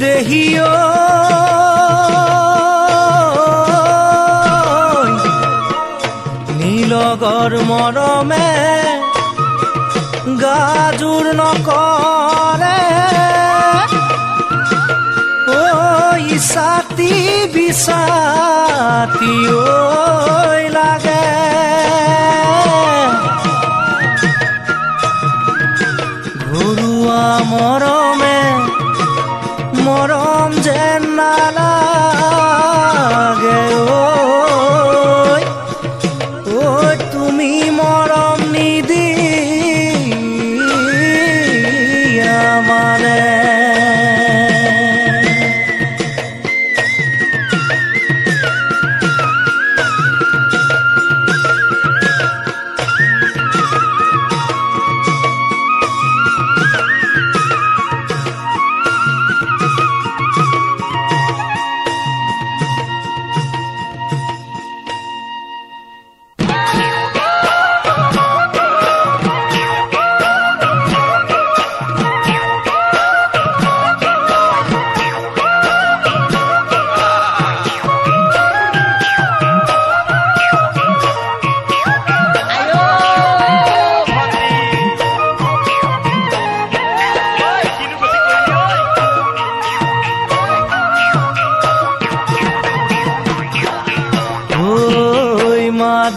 দেহিও নীলগৰ মৰমে গাজুৰ নকৰে ওই সাথী বিসাতি ওই লাগে ঘৰুৱা মৰমে মৰম যেন নালাগে ঐ তুমি মৰম নিদিয়া মানে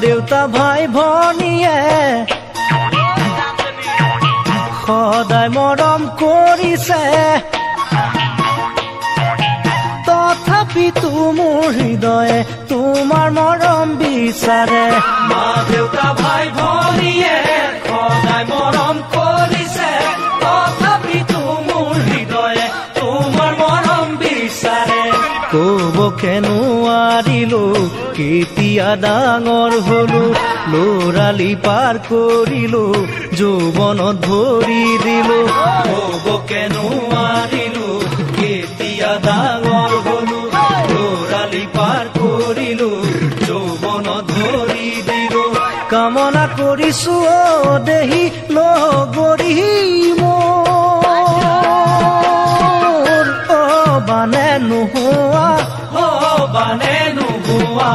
দেউতা ভাই ভনীয়ে সদায় মৰম কৰিছে তথাপিতো মোৰ হৃদয়ে তোমাৰ মৰম বিচাৰে মা দেউতা ভাই ভনীয়ে সদায় মৰম কৰিছে তথাপিতো মোৰ হৃদয়ে তোমাৰ মৰম বিচাৰে ক'বকে নোৱাৰিলো কেতিয়া ডাঙৰ হলো লৰালি পাৰ কৰিলো যৌৱনত ভৰি দিলো ক'বকে নোৱাৰিলো কেতিয়া ডাঙৰ হলো লৰালি পাৰ কৰিলো যৌৱনত ভৰি দিলো কামনা কৰিছো দেহি লগৰী মোৰ বানে নোহোৱা বানে নোহোৱা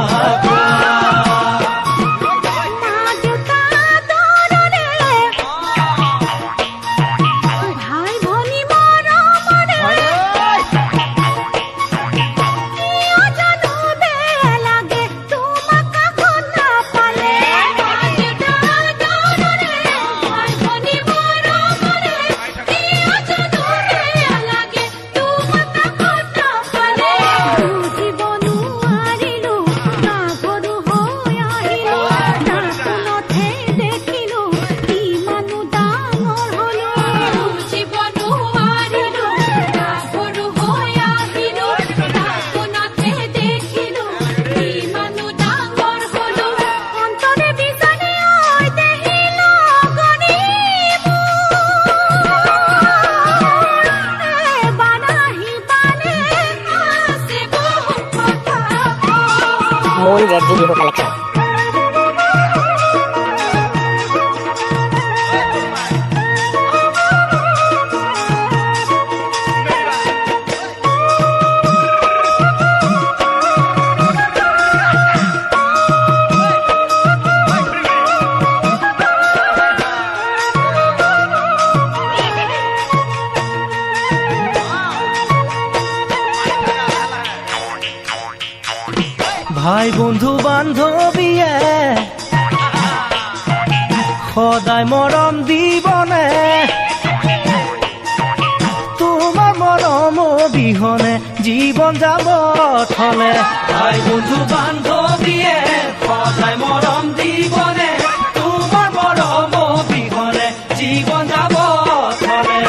Moon Jet Video Collection. ভাই বন্ধু বান্ধৱীয়ে সদায় মৰম দিবনে তোমাৰ মৰম অবিহনে জীৱন যাব থলে ভাই বন্ধু বান্ধৱীয়ে সদায় মৰম দিবনে তোমাৰ মৰম অবিহনে জীৱন যাব থলে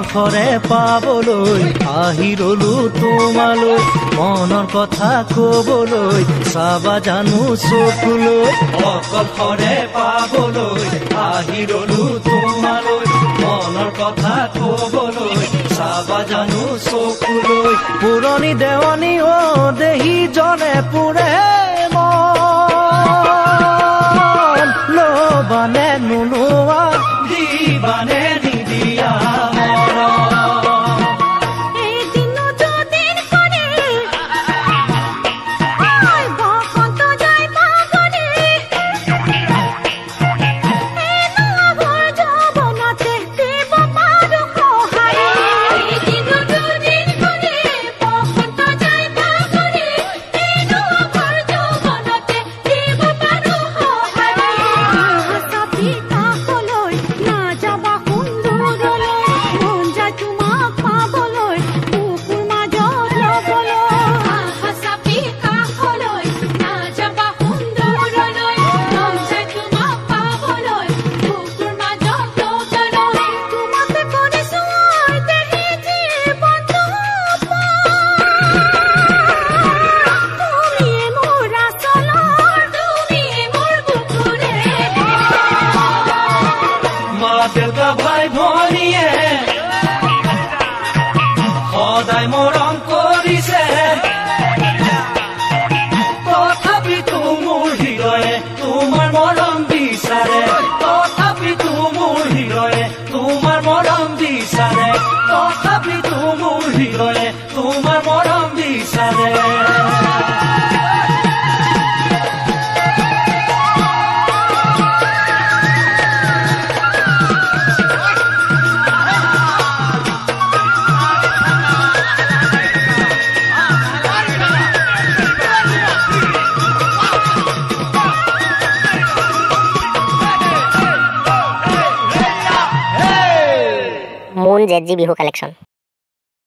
অকলশৰে পাবলৈ আহি ৰলো তোমালৈ মনৰ কথা কবলৈ চাবা জানো চকুলৈ অকলশৰে পাবলৈ আহি ৰলো তোমালৈ মনৰ কথা কবলৈ চাবা জানো চকুলৈ পুৰণি দেৱনী অ দেহি জনে পুৰে মন লবানে নুলোৱা দিবানে নিদিয়া দেউতা ভাই ভনীয়ে সদায় মৰম কৰিছে তথাপিতো মোৰ হৃদয়ে তোমাৰ মৰম বিচাৰে তথাপিতো মোৰ হৃদয়ে তোমাৰ মৰম বিচাৰে তথাপিতো মোৰ হৃদয়ে তোমাৰ মৰম বিচাৰে Moon ZG Bihu collection.